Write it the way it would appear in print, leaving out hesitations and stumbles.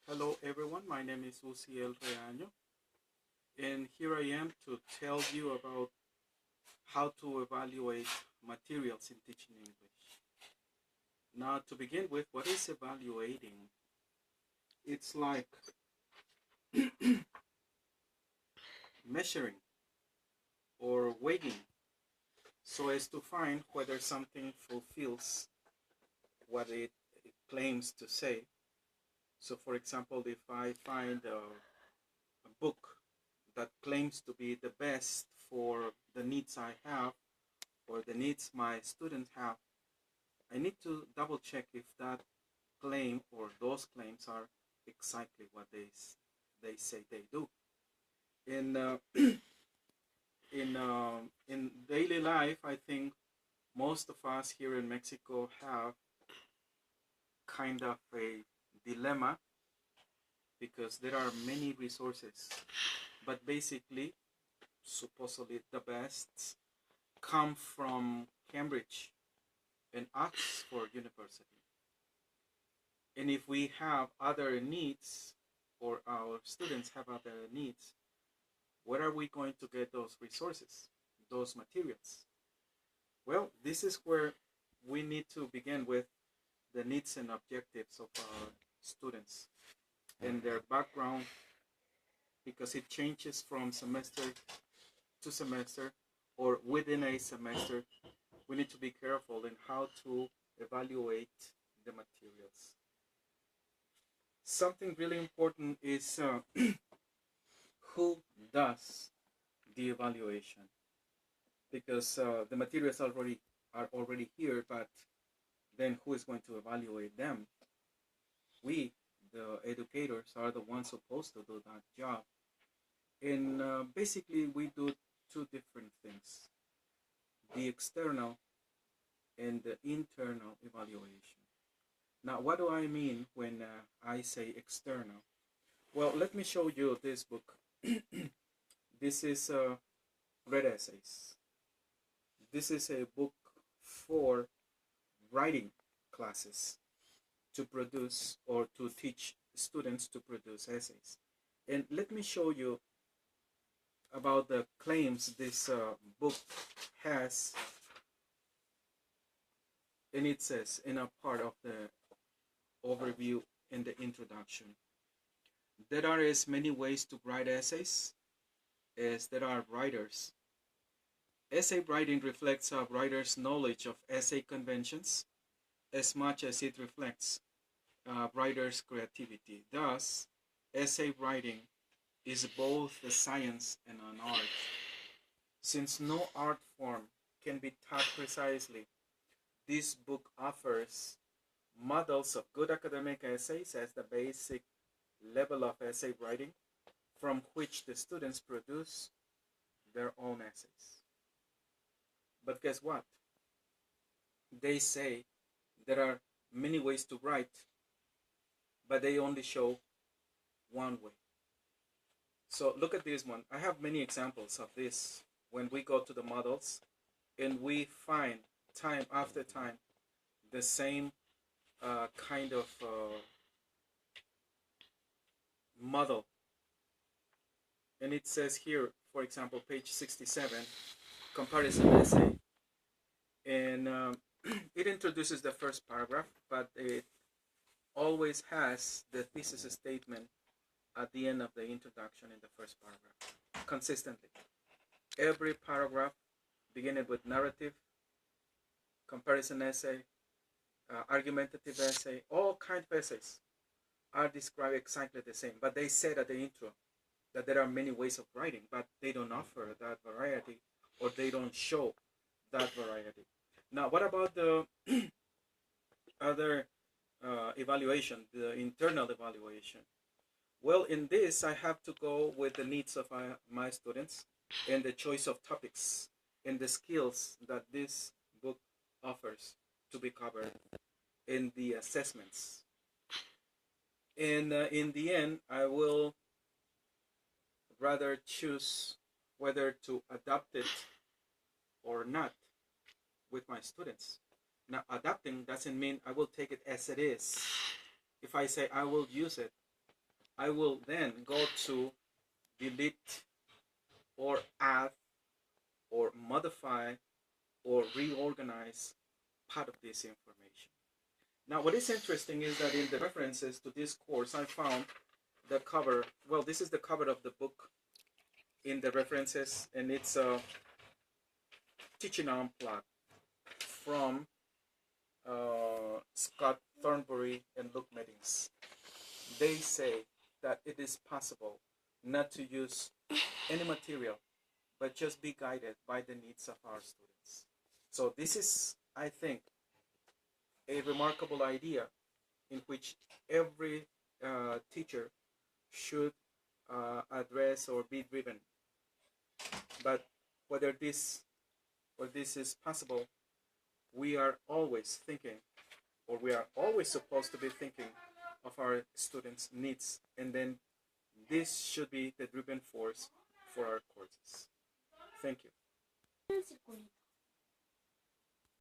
Hello everyone, my name is Uciel Reaño, and here I am to tell you about how to evaluate materials in teaching English. Now, to begin with, what is evaluating? It's like measuring or weighing so as to find whether something fulfills what it claims to say. So, for example, if I find a book that claims to be the best for the needs I have or the needs my students have, I need to double check if that claim or those claims are exactly what they say they do. In in daily life, I think most of us here in Mexico have kind of a dilemma because there are many resources, but basically, supposedly the best come from Cambridge and Oxford University. And if we have other needs, or our students have other needs, where are we going to get those resources, those materials? Well, this is where we need to begin with the needs and objectives of our students and their background, because it changes from semester to semester or within a semester. We need to be careful in how to evaluate the materials. Something really important is who does the evaluation, because the materials are already here, but then who is going to evaluate them? We, the educators, are the ones supposed to do that job. And basically, we do two different things: the external and the internal evaluation. Now, what do I mean when I say external? Well, let me show you this book. This is Read Essays. This is a book for writing classes to produce or to teach students to produce essays. And let me show you about the claims this book has. And it says in a part of the overview in the introduction, there are as many ways to write essays as there are writers. Essay writing reflects a writer's knowledge of essay conventions as much as it reflects a writer's creativity. Thus, essay writing is both a science and an art. Since no art form can be taught precisely, this book offers models of good academic essays as the basic level of essay writing from which the students produce their own essays. But guess what? They say there are many ways to write, but they only show one way. So look at this one. I have many examples of this when we go to the models and we find time after time the same kind of model. And it says here, for example, page 67, comparison essay. And it introduces the first paragraph, but it always has the thesis statement at the end of the introduction in the first paragraph, consistently. Every paragraph, beginning with narrative, comparison essay, argumentative essay, all kinds of essays are described exactly the same. But they said at the intro that there are many ways of writing, but they don't offer that variety, or they don't show that variety. Now, what about the other evaluation, the internal evaluation? Well, in this, I have to go with the needs of my students and the choice of topics and the skills that this book offers to be covered in the assessments. And in the end, I will rather choose whether to adopt it or not with my students. Now, adapting doesn't mean I will take it as it is. If I say I will use it, I will then go to delete or add or modify or reorganize part of this information. Now, what is interesting is that in the references to this course, I found the cover. Well, this is the cover of the book in the references, and it's a teaching unplugged from Scott Thornbury and Luke Meddings. They say that it is possible not to use any material, but just be guided by the needs of our students. So this is, I think, a remarkable idea in which every teacher should address or be driven. But whether this is possible, we are always thinking, or we are always supposed to be thinking of our students' needs, and then this should be the driving force for our courses. Thank you.